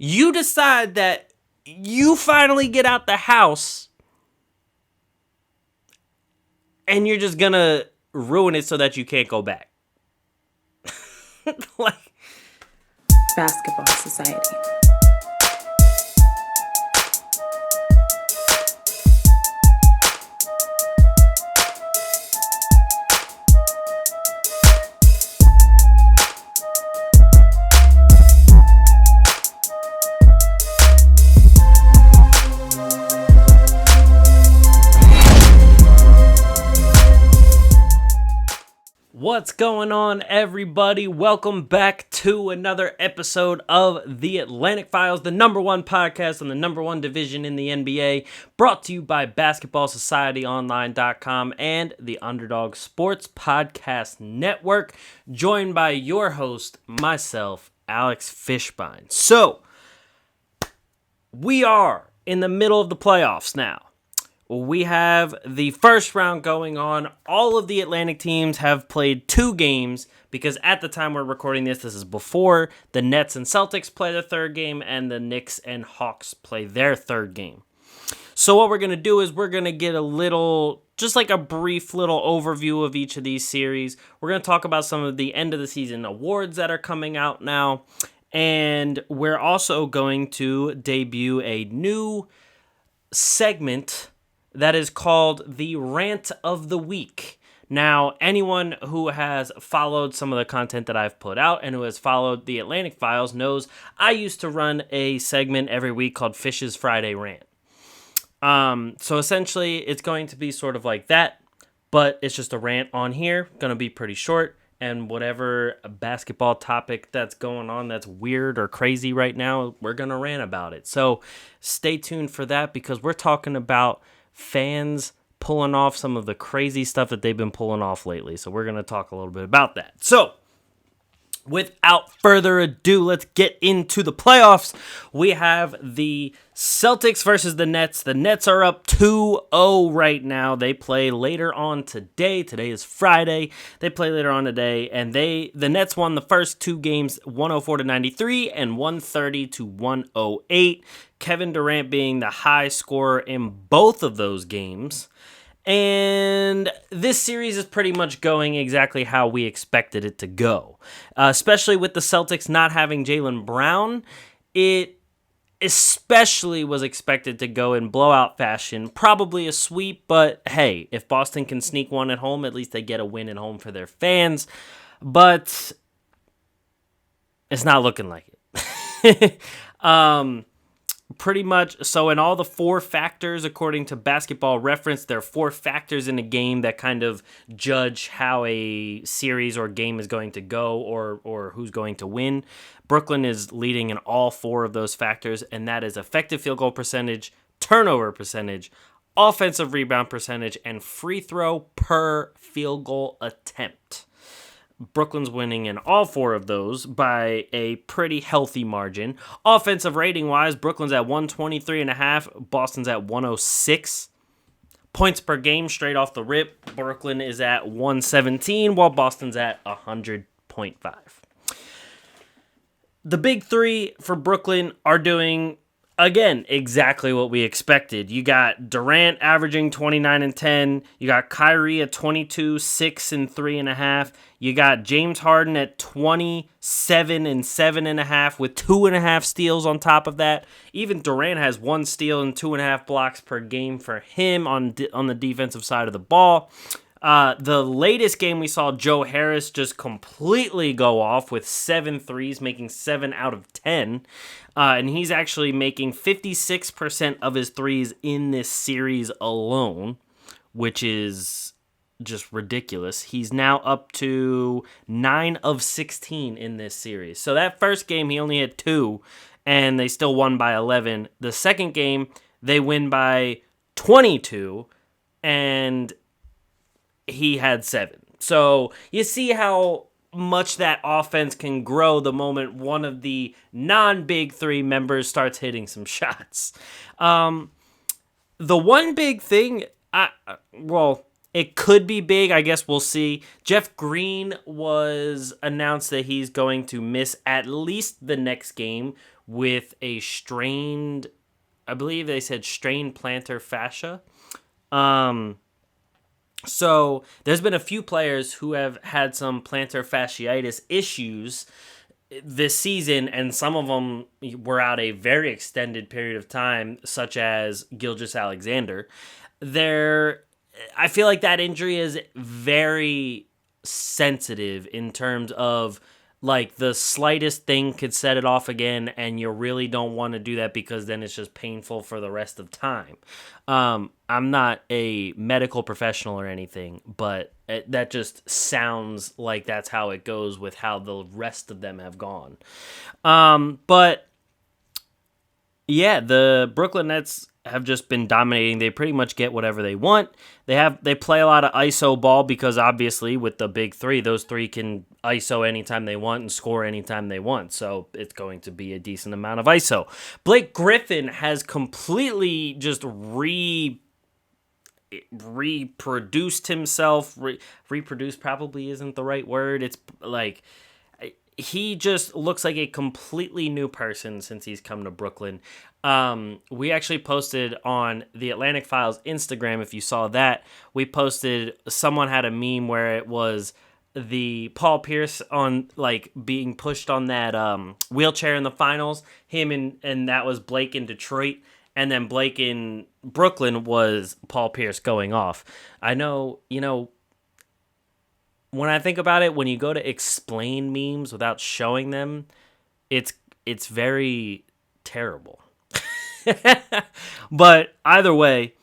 You decide that you finally get out the house and you're just going to ruin it so that you can't go back. Like, Basketball Society. what's going on, everybody? Welcome back to another episode of The Atlantic Files, the number one podcast on the number one division in the NBA, brought to you by BasketballSocietyOnline.com and the Underdog Sports Podcast Network, joined by your host, myself, Alex Fishbein. So, we are in the middle of the playoffs now. We have the first round going on. All of the Atlantic teams have played 2 games because at the time we're recording this is before the Nets and Celtics play their third game and the Knicks and Hawks play their third game. So what we're going to do is we're going to get a little, just like a brief little overview of each of these series. We're going to talk about some of the end of the season awards that are coming out now. And we're also going to debut a new segment that is called the Rant of the Week. Now, anyone who has followed some of the content that I've put out and who has followed the Atlantic Files knows I used to run a segment every week called Fish's Friday Rant. So essentially, it's going to be sort of like that, but it's just a rant on here. Going to be pretty short, and whatever basketball topic that's going on that's weird or crazy right now, we're going to rant about it. So stay tuned for that because we're talking about fans pulling off some of the crazy stuff that they've been pulling off lately. So we're going to talk a little bit about that. So without further ado, let's get into the playoffs. We have the Celtics versus the Nets. The Nets are up 2-0 right now. They play later on today. Today is Friday. They play later on today, and the Nets won the first 2 games 104-93 and 130-108. Kevin Durant being the high scorer in both of those games. And this series is pretty much going exactly how we expected it to go. Especially with the Celtics not having Jaylen Brown, it especially was expected to go in blowout fashion. Probably a sweep, but hey, if Boston can sneak one at home, at least they get a win at home for their fans. But it's not looking like it. Pretty much, so in all the 4 factors, according to Basketball Reference, there are 4 factors in a game that kind of judge how a series or game is going to go or who's going to win. Brooklyn is leading in all 4 of those factors, and that is effective field goal percentage, turnover percentage, offensive rebound percentage, and free throw per field goal attempt. Brooklyn's winning in all 4 of those by a pretty healthy margin. Offensive rating-wise, Brooklyn's at 123.5, Boston's at 106. Points per game straight off the rip, Brooklyn is at 117, while Boston's at 100.5. The big 3 for Brooklyn are doing, again, exactly what we expected. You got Durant averaging 29 and 10. You got Kyrie at 22, 6 and 3.5. You got James Harden at 27 and 7.5 with 2.5 steals on top of that. Even Durant has 1 steal and 2.5 blocks per game for him on the defensive side of the ball. The latest game we saw Joe Harris just completely go off with 7 threes, making 7 out of 10. And he's actually making 56% of his threes in this series alone, which is just ridiculous. He's now up to 9 of 16 in this series. So that first game, he only had 2, and they still won by 11. The second game, they win by 22, and he had 7. So you see how much that offense can grow the moment one of the non-Big 3 members starts hitting some shots. The one big thing, It could be big. I guess we'll see. Jeff Green was announced that he's going to miss at least the next game with a strained, I believe they said strained plantar fascia. So there's been a few players who have had some plantar fasciitis issues this season, and some of them were out a very extended period of time, such as Gilgeous-Alexander. I feel like that injury is very sensitive in terms of like the slightest thing could set it off again, and you really don't want to do that because then it's just painful for the rest of time. I'm not a medical professional or anything, but that just sounds like that's how it goes with how the rest of them have gone. But yeah, the Brooklyn Nets have just been dominating. They pretty much get whatever they want. They play a lot of ISO ball because obviously with the big three, those three can ISO anytime they want and score anytime they want. So it's going to be a decent amount of ISO. Blake Griffin has completely just reproduced himself. Reproduce probably isn't the right word. It's like he just looks like a completely new person since he's come to Brooklyn. We actually posted on the Atlantic Files Instagram, if you saw that, we posted, someone had a meme where it was the Paul Pierce on like being pushed on that wheelchair in the finals, him and that was Blake in Detroit, and then Blake in Brooklyn was Paul Pierce going off. I know, when I think about it, when you go to explain memes without showing them, it's very terrible. But either way,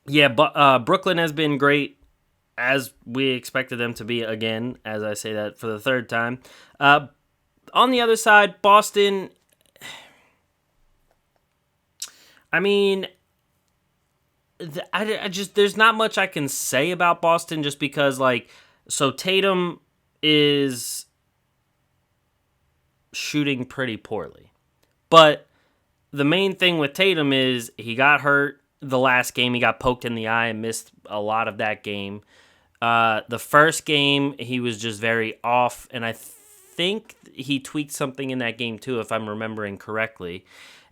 yeah, but Brooklyn has been great, as we expected them to be again, as I say that for the third time. On the other side, Boston, I mean, I just, there's not much I can say about Boston just because, like, so Tatum is shooting pretty poorly. But the main thing with Tatum is he got hurt the last game. He got poked in the eye and missed a lot of that game. The first game, he was just very off, and I think he tweaked something in that game too, if I'm remembering correctly.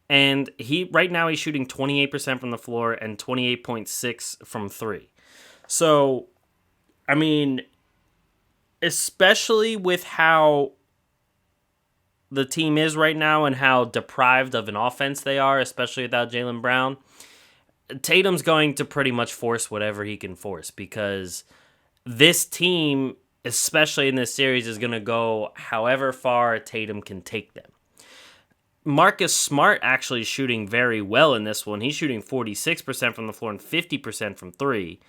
And right now he's shooting 28% from the floor and 28.6 from three. So, I mean, especially with how the team is right now and how deprived of an offense they are, especially without Jaylen Brown, Tatum's going to pretty much force whatever he can force because this team, especially in this series, is going to go however far Tatum can take them. Marcus Smart actually is shooting very well in this one. He's shooting 46% from the floor and 50% from three.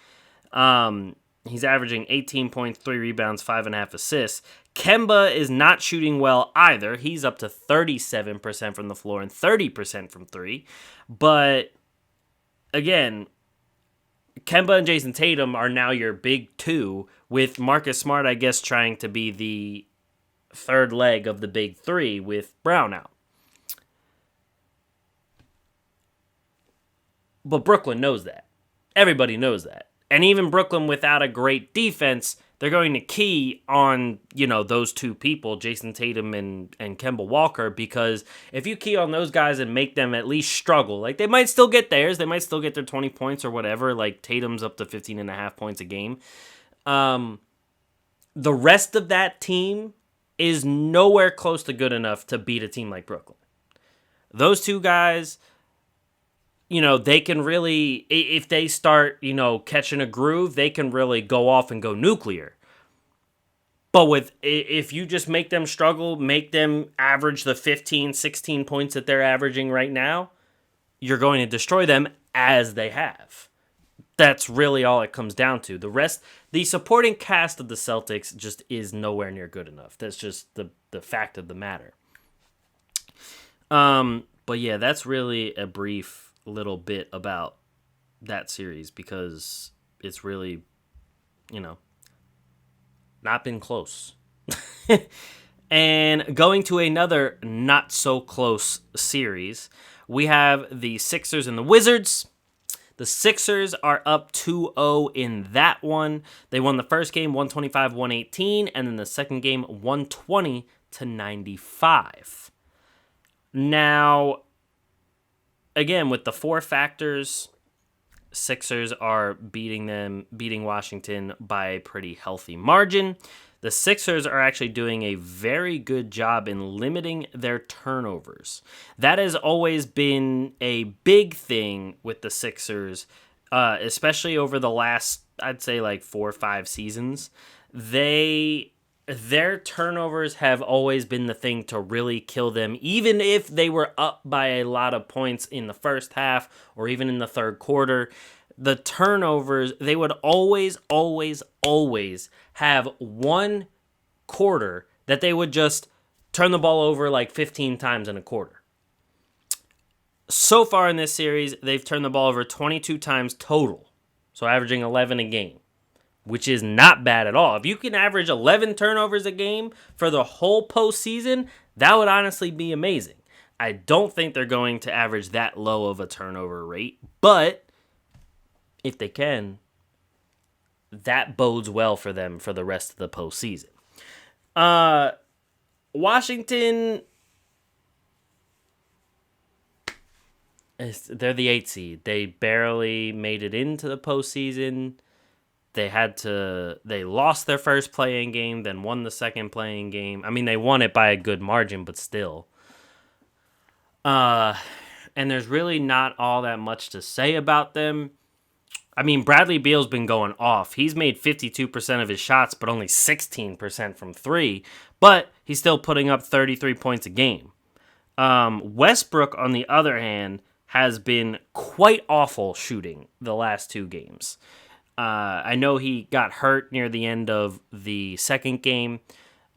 He's averaging 18.3 rebounds, 5.5 assists. Kemba is not shooting well either. He's up to 37% from the floor and 30% from three. But again, Kemba and Jason Tatum are now your big two, with Marcus Smart, I guess, trying to be the third leg of the big three with Brown out. But Brooklyn knows that. Everybody knows that. And even Brooklyn without a great defense, they're going to key on, those two people, Jason Tatum and Kemba Walker, because if you key on those guys and make them at least struggle, like they might still get theirs, they might still get their 20 points or whatever, like Tatum's up to 15.5 points a game. The rest of that team is nowhere close to good enough to beat a team like Brooklyn. Those two guys, they can really, if they start, catching a groove, they can really go off and go nuclear. But if you just make them struggle, make them average the 15, 16 points that they're averaging right now, you're going to destroy them as they have. That's really all it comes down to. The rest, the supporting cast of the Celtics just is nowhere near good enough. That's just the fact of the matter. But yeah, that's really a brief little bit about that series because it's really, not been close. And going to another not so close series, we have the Sixers and the Wizards. The Sixers are up 2-0 in that one. They won the first game 125-118, and then the second game 120-95. Now, again, with the four factors, Sixers are beating Washington by a pretty healthy margin. The Sixers are actually doing a very good job in limiting their turnovers. That has always been a big thing with the Sixers, especially over the last, I'd say, like 4 or 5 seasons. Their turnovers have always been the thing to really kill them, even if they were up by a lot of points in the first half or even in the third quarter. The turnovers, they would always have one quarter that they would just turn the ball over like 15 times in a quarter. So far in this series, they've turned the ball over 22 times total, so averaging 11 a game, which is not bad at all. If you can average 11 turnovers a game for the whole postseason, that would honestly be amazing. I don't think they're going to average that low of a turnover rate, but if they can, that bodes well for them for the rest of the postseason. Washington, they're the 8th seed. They barely made it into the postseason. They lost their first play-in game, then won the second play-in game. I mean, they won it by a good margin, but still. And there's really not all that much to say about them. I mean, Bradley Beal's been going off. He's made 52% of his shots, but only 16% from 3. But he's still putting up 33 points a game. Westbrook, on the other hand, has been quite awful shooting the last 2 games. I know he got hurt near the end of the second game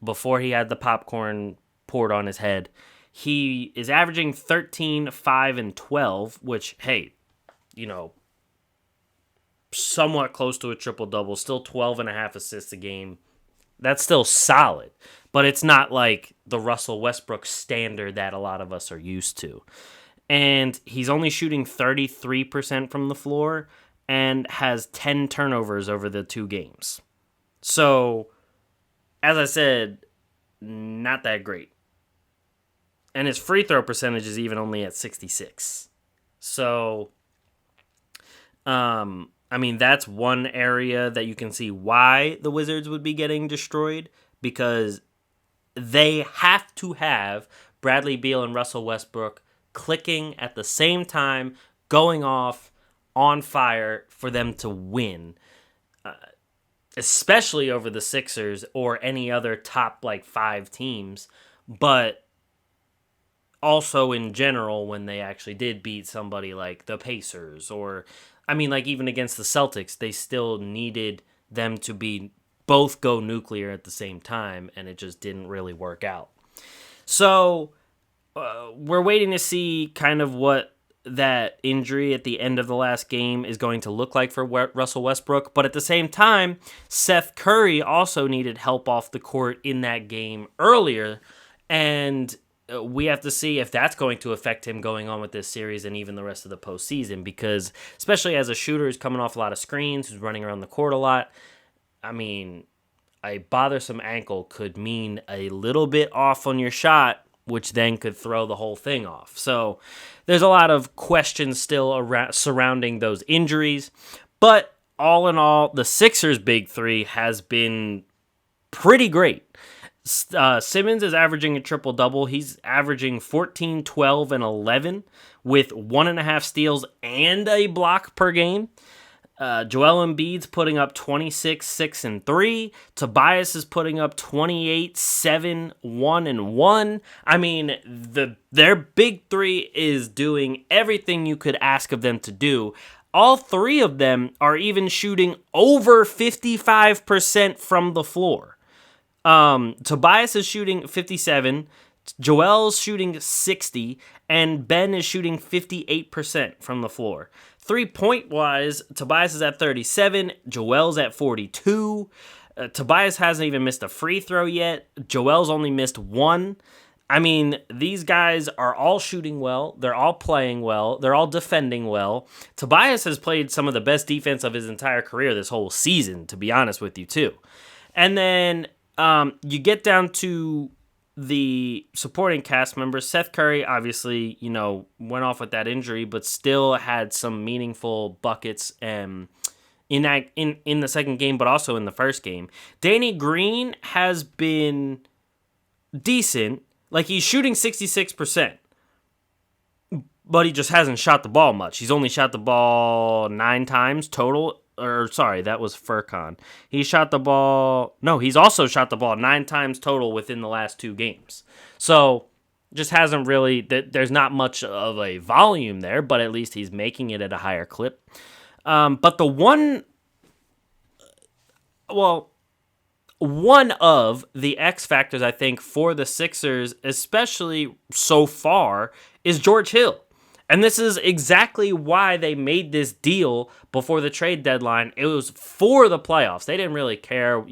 before he had the popcorn poured on his head. He is averaging 13, 5, and 12, which, hey, somewhat close to a triple-double, still 12.5 assists a game. That's still solid, but it's not like the Russell Westbrook standard that a lot of us are used to. And he's only shooting 33% from the floor and has 10 turnovers over the 2 games. So, as I said, not that great. And his free throw percentage is even only at 66. So, I mean, that's one area that you can see why the Wizards would be getting destroyed, because they have to have Bradley Beal and Russell Westbrook clicking at the same time, going off on fire for them to win, especially over the Sixers or any other top 5 teams, but also in general when they actually did beat somebody like the Pacers or, I mean, even against the Celtics, they still needed them to both go nuclear at the same time, and it just didn't really work out. So we're waiting to see kind of what that injury at the end of the last game is going to look like for Russell Westbrook. But at the same time, Seth Curry also needed help off the court in that game earlier, and we have to see if that's going to affect him going on with this series and even the rest of the postseason, because especially as a shooter who's coming off a lot of screens, who's running around the court a lot, I mean, a bothersome ankle could mean a little bit off on your shot, which then could throw the whole thing off. So there's a lot of questions still surrounding those injuries. But all in all, the Sixers' big three has been pretty great. Simmons is averaging a triple-double. He's averaging 14, 12, and 11 with 1.5 steals and a block per game. Joel Embiid's putting up 26, 6, and 3. Tobias is putting up 28, 7, 1, and 1. I mean, their big three is doing everything you could ask of them to do. All 3 of them are even shooting over 55% from the floor. Tobias is shooting 57, Joel's shooting 60, and Ben is shooting 58% from the floor. 3-point wise, Tobias is at 37, Joel's at 42. Tobias hasn't even missed a free throw yet. Joel's only missed 1. I mean, these guys are all shooting well. They're all playing well. They're all defending well. Tobias has played some of the best defense of his entire career this whole season, to be honest with you, too. And then you get down to the supporting cast members. Seth Curry, obviously, went off with that injury, but still had some meaningful buckets in the second game, but also in the first game. Danny Green has been decent. Like, he's shooting 66%, but he just hasn't shot the ball much. He's only shot the ball 9 times total. Or, sorry, that was Furkan. He's also shot the ball 9 times total within the last 2 games. So, just hasn't really, there's not much of a volume there, but at least he's making it at a higher clip. But one of the X factors, I think, for the Sixers, especially so far, is George Hill. And this is exactly why they made this deal before the trade deadline. It was for the playoffs. They didn't really care,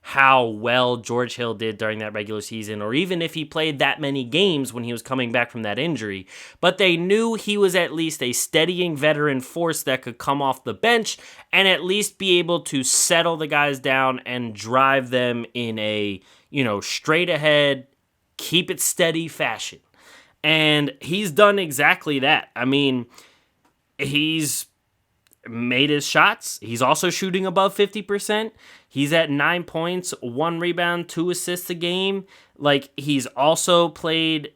how well George Hill did during that regular season, or even if he played that many games when he was coming back from that injury. But they knew he was at least a steadying veteran force that could come off the bench and at least be able to settle the guys down and drive them in a, straight ahead, keep it steady fashion. And he's done exactly that. I mean, he's made his shots. He's also shooting above 50%. He's at 9 points, 1 rebound, 2 assists a game. Like, he's also played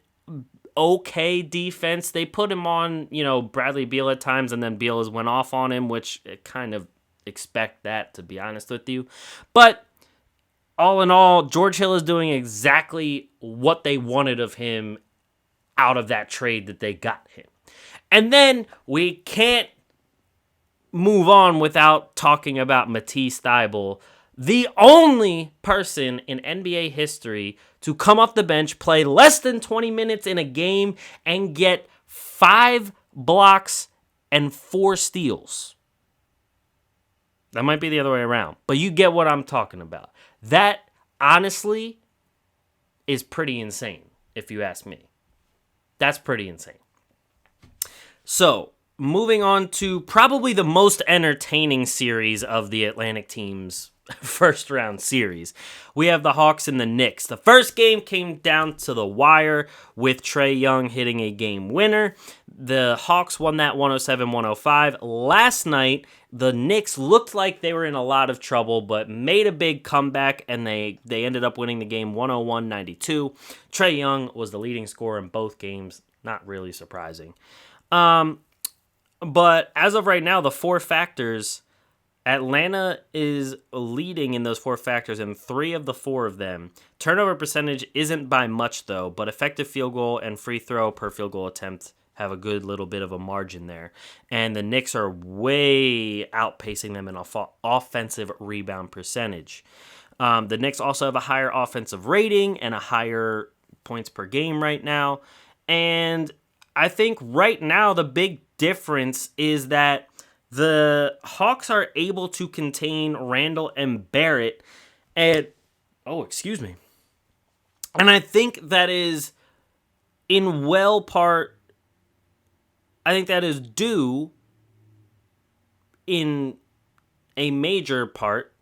okay defense. They put him on, Bradley Beal at times, and then Beal has went off on him, which I kind of expect that, to be honest with you. But all in all, George Hill is doing exactly what they wanted of him out of that trade that they got him. And then we can't move on without talking about Matisse Thybulle, the only person in NBA history to come off the bench, play less than 20 minutes in a game, and get 5 blocks and 4 steals. That might be the other way around, but you get what I'm talking about. That, honestly, is pretty insane, if you ask me. That's pretty insane. So, moving on to probably the most entertaining series of the Atlantic team's first round series. We have the Hawks and the Knicks. The first game came down to the wire with Trae Young hitting a game winner. The Hawks won that 107-105. Last night, the Knicks looked like they were in a lot of trouble, but made a big comeback, and they ended up winning the game 101-92. Trae Young was the leading scorer in both games. Not really surprising. But as of right now, the 4 factors, Atlanta is leading in those 4 factors in 3 of the 4 of them. Turnover percentage isn't by much, though, but effective field goal and free throw per field goal attempt have a good little bit of a margin there. And the Knicks are way outpacing them in offensive rebound percentage. The Knicks also have a higher offensive rating and a higher points per game right now. And I think right now the big difference is that the Hawks are able to contain Randall and Barrett. And and I think that is due in a major part,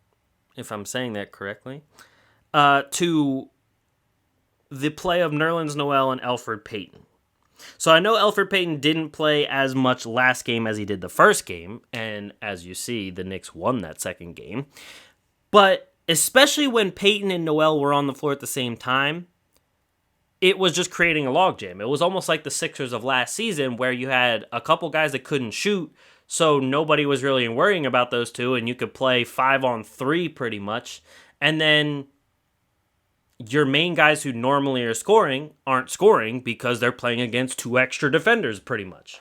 if I'm saying that correctly, to the play of Nerlens Noel and Elfrid Payton. So I know Elfrid Payton didn't play as much last game as he did the first game, and as you see, the Knicks won that second game. But especially when Payton and Noel were on the floor at the same time, it was just creating a logjam. It was almost like the Sixers of last season, where you had a couple guys that couldn't shoot, so nobody was really worrying about those two, and you could play 5-on-3 pretty much, and then your main guys who normally are scoring aren't scoring because they're playing against 2 extra defenders pretty much.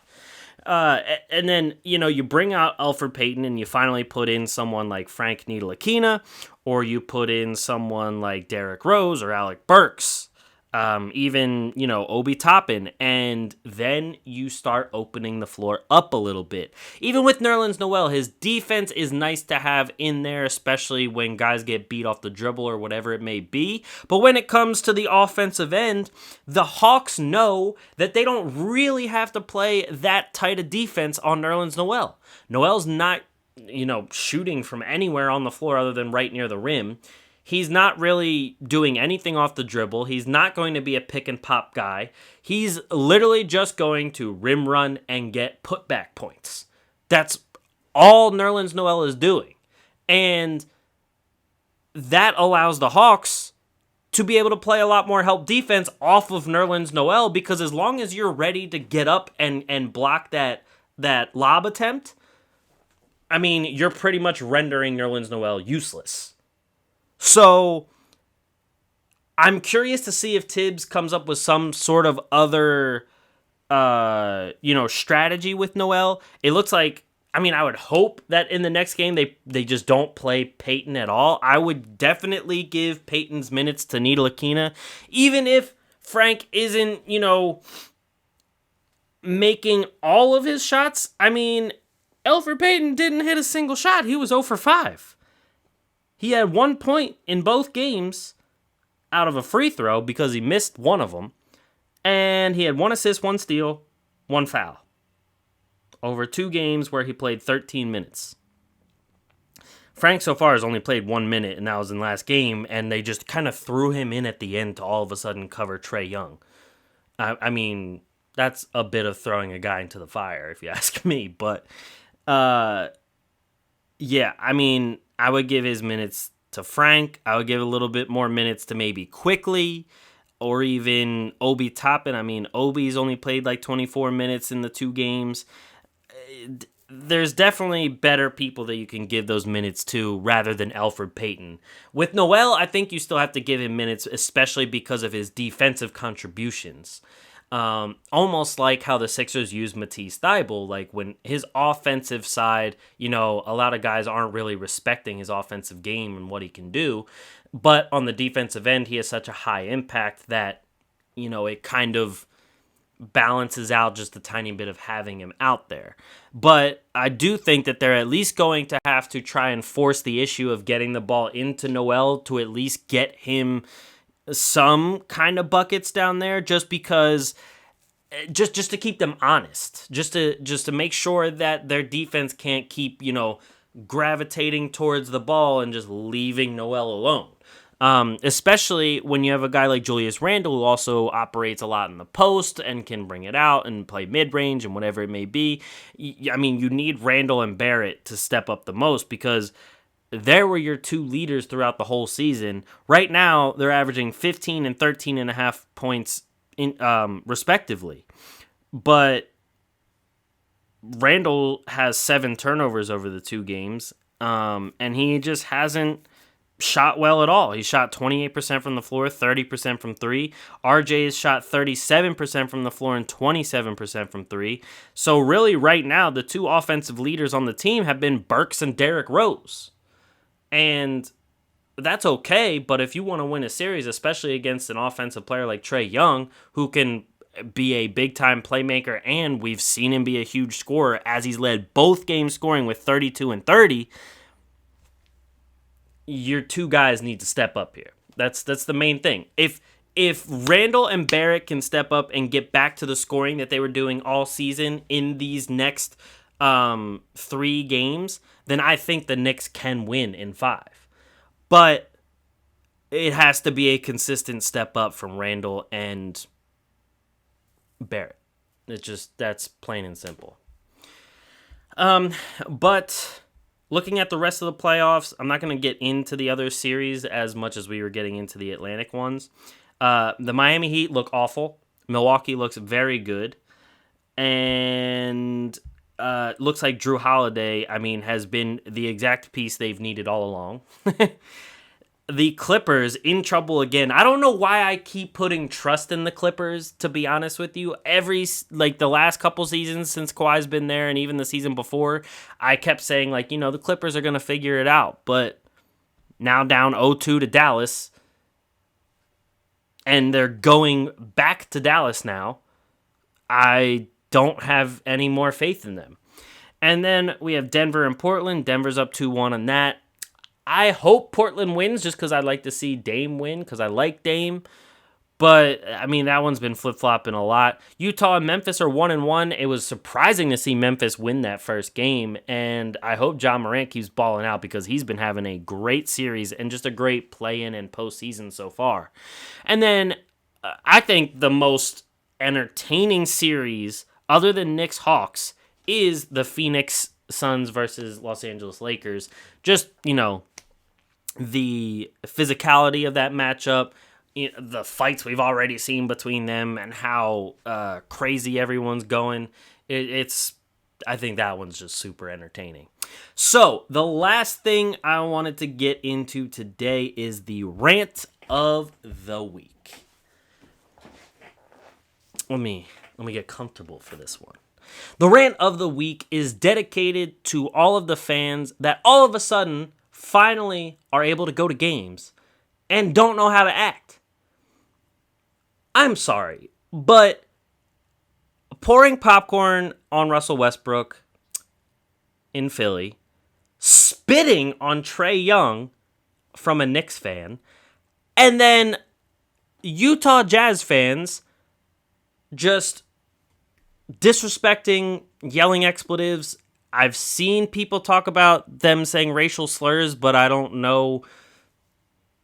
And then, you bring out Elfrid Payton and you finally put in someone like Frank Ntilikina, or you put in someone like Derrick Rose or Alec Burks. even, Obi Toppin, and then you start opening the floor up a little bit. Even with Nerlens Noel, his defense is nice to have in there, especially when guys get beat off the dribble or whatever it may be. But when it comes to the offensive end, the Hawks know that they don't really have to play that tight a defense on Nerlens Noel. Noel's not, shooting from anywhere on the floor other than right near the rim. He's not really doing anything off the dribble. He's not going to be a pick and pop guy. He's literally just going to rim run and get putback points. That's all Nerlens Noel is doing. And that allows the Hawks to be able to play a lot more help defense off of Nerlens Noel, because as long as you're ready to get up and block that lob attempt, I mean, you're pretty much rendering Nerlens Noel useless. So, I'm curious to see if Tibbs comes up with some sort of other, strategy with Noel. It looks like, I would hope that in the next game they just don't play Peyton at all. I would definitely give Peyton's minutes to Ntilikina, even if Frank isn't, making all of his shots. Elfrid Payton didn't hit a single shot. He was 0 for 5. He had 1 point in both games out of a free throw because he missed one of them. And he had 1 assist, 1 steal, 1 foul. Over 2 games where he played 13 minutes. Frank so far has only played 1 minute, and that was in last game. And they just kind of threw him in at the end to all of a sudden cover Trae Young. That's a bit of throwing a guy into the fire, if you ask me. But, I would give his minutes to Frank. I would give a little bit more minutes to maybe Quickly or even Obi Toppin. Obi's only played like 24 minutes in the 2 games. There's definitely better people that you can give those minutes to rather than Elfrid Payton. With Noel, I think you still have to give him minutes, especially because of his defensive contributions. Almost like how the Sixers use Matisse Thybulle, like when his offensive side, a lot of guys aren't really respecting his offensive game and what he can do, but on the defensive end, he has such a high impact that, it kind of balances out just a tiny bit of having him out there. But I do think that they're at least going to have to try and force the issue of getting the ball into Noel to at least get him some kind of buckets down there, just because, just to keep them honest, just to make sure that their defense can't keep, gravitating towards the ball and just leaving Noel alone. Especially when you have a guy like Julius Randle who also operates a lot in the post and can bring it out and play mid-range and whatever it may be. You need Randle and Barrett to step up the most, because there were your 2 leaders throughout the whole season. Right now, they're averaging 15 and 13.5 points respectively. But Randle has 7 turnovers over the 2 games, and he just hasn't shot well at all. He shot 28% from the floor, 30% from 3. RJ has shot 37% from the floor and 27% from 3. So really, right now, the 2 offensive leaders on the team have been Burks and Derrick Rose. And that's okay, but if you want to win a series, especially against an offensive player like Trae Young, who can be a big-time playmaker, and we've seen him be a huge scorer as he's led both games scoring with 32 and 30, your 2 guys need to step up here. That's the main thing. If Randle and Barrett can step up and get back to the scoring that they were doing all season in these next 3 games, then I think the Knicks can win in 5. But it has to be a consistent step up from Randle and Barrett. That's plain and simple. But looking at the rest of the playoffs, I'm not going to get into the other series as much as we were getting into the Atlantic ones. The Miami Heat look awful. Milwaukee looks very good. And looks like Drew Holiday, has been the exact piece they've needed all along. The Clippers in trouble again. I don't know why I keep putting trust in the Clippers, to be honest with you. The last couple seasons since Kawhi's been there, and even the season before, I kept saying, the Clippers are going to figure it out. But now down 0-2 to Dallas, and they're going back to Dallas now, I don't have any more faith in them. And then we have Denver and Portland. Denver's up 2-1 on that. I hope Portland wins just because I'd like to see Dame win because I like Dame. But, I mean, that one's been flip-flopping a lot. Utah and Memphis are 1-1. It was surprising to see Memphis win that first game. And I hope Ja Morant keeps balling out because he's been having a great series and just a great play-in and postseason so far. And then I think the most entertaining series, other than Knicks-Hawks, is the Phoenix Suns versus Los Angeles Lakers. Just, the physicality of that matchup, the fights we've already seen between them and how crazy everyone's going. I think that one's just super entertaining. So the last thing I wanted to get into today is the rant of the week. Let me get comfortable for this one. The rant of the week is dedicated to all of the fans that all of a sudden finally are able to go to games and don't know how to act. I'm sorry, but pouring popcorn on Russell Westbrook in Philly, spitting on Trae Young from a Knicks fan, and then Utah Jazz fans just disrespecting, yelling expletives. I've seen people talk about them saying racial slurs, but I don't know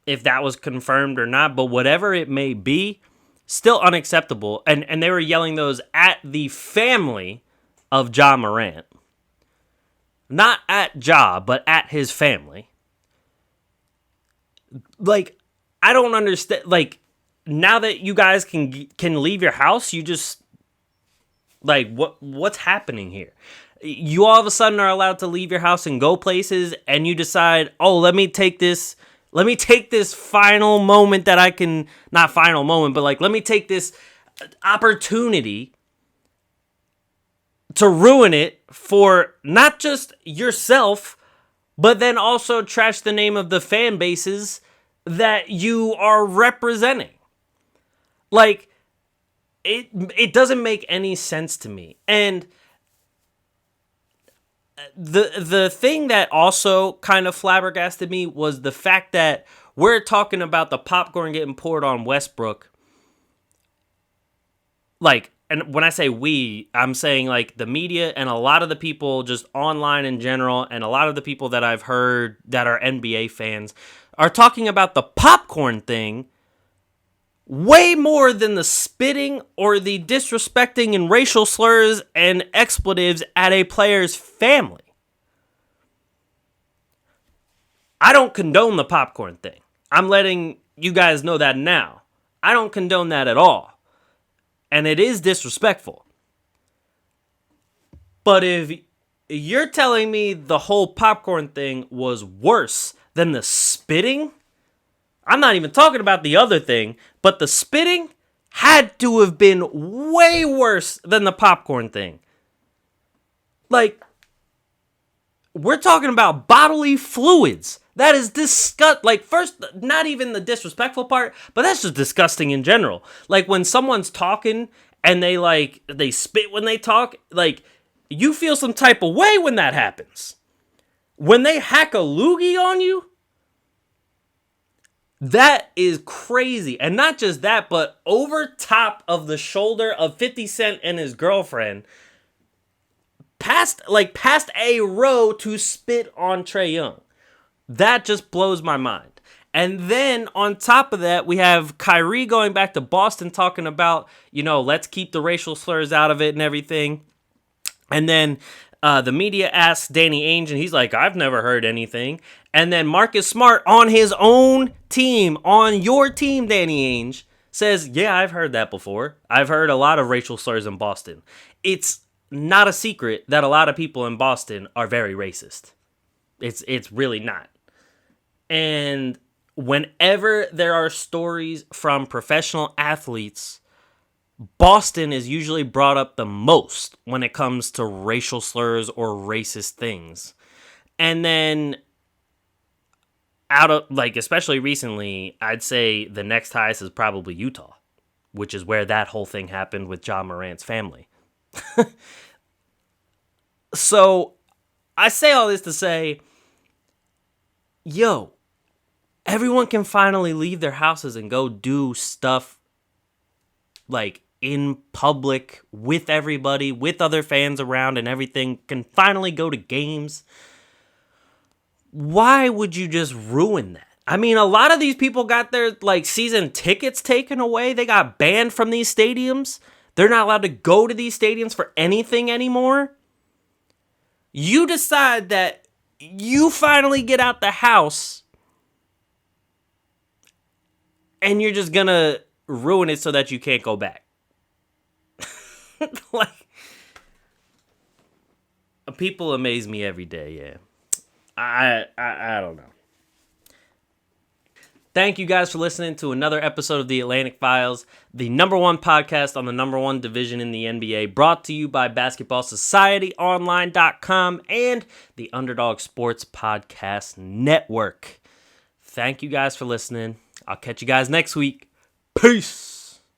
if that was confirmed or not. But whatever it may be, still unacceptable. And they were yelling those at the family of Ja Morant. Not at Ja, but at his family. Like, I don't understand. Like, now that you guys can leave your house, you just, like, what's happening here? You all of a sudden are allowed to leave your house and go places, and you decide, oh, let me take this final moment that I can, not final moment, but like, let me take this opportunity to ruin it for not just yourself, but then also trash the name of the fan bases that you are representing. Like, it doesn't make any sense to me. And the thing that also kind of flabbergasted me was the fact that we're talking about the popcorn getting poured on Westbrook. Like, and when I say we, I'm saying like the media and a lot of the people just online in general, and a lot of the people that I've heard that are NBA fans are talking about the popcorn thing way more than the spitting or the disrespecting and racial slurs and expletives at a player's family. I don't condone the popcorn thing. I'm letting you guys know that now. I don't condone that at all. And it is disrespectful. But if you're telling me the whole popcorn thing was worse than the spitting, I'm not even talking about the other thing, but the spitting had to have been way worse than the popcorn thing. Like, we're talking about bodily fluids. That is disgusting. Like, first, not even the disrespectful part, but that's just disgusting in general. Like, when someone's talking and they spit when they talk, like, you feel some type of way when that happens. When they hack a loogie on you, that is crazy. And not just that, but over top of the shoulder of 50 Cent and his girlfriend, past a row to spit on Trae Young. That just blows my mind. And then on top of that, we have Kyrie going back to Boston talking about, let's keep the racial slurs out of it and everything. And then the media asks Danny Ainge, and he's like, I've never heard anything. And then Marcus Smart on his own team, on your team, Danny Ainge, says, yeah, I've heard that before. I've heard a lot of racial slurs in Boston. It's not a secret that a lot of people in Boston are very racist. It's really not. And whenever there are stories from professional athletes, Boston is usually brought up the most when it comes to racial slurs or racist things. And then out of, like, especially recently, I'd say the next highest is probably Utah, which is where that whole thing happened with Ja Morant's family. So I say all this to say, yo, everyone can finally leave their houses and go do stuff like in public with everybody, with other fans around and everything, can finally go to games. Why would you just ruin that? I mean, a lot of these people got their like season tickets taken away. They got banned from these stadiums. They're not allowed to go to these stadiums for anything anymore. You decide that you finally get out the house and you're just gonna ruin it so that you can't go back. Like, people amaze me every day, yeah. I don't know. Thank you guys for listening to another episode of the Atlantic Files, the number one podcast on the number one division in the NBA, brought to you by BasketballSocietyOnline.com and the Underdog Sports Podcast Network. Thank you guys for listening. I'll catch you guys next week. Peace.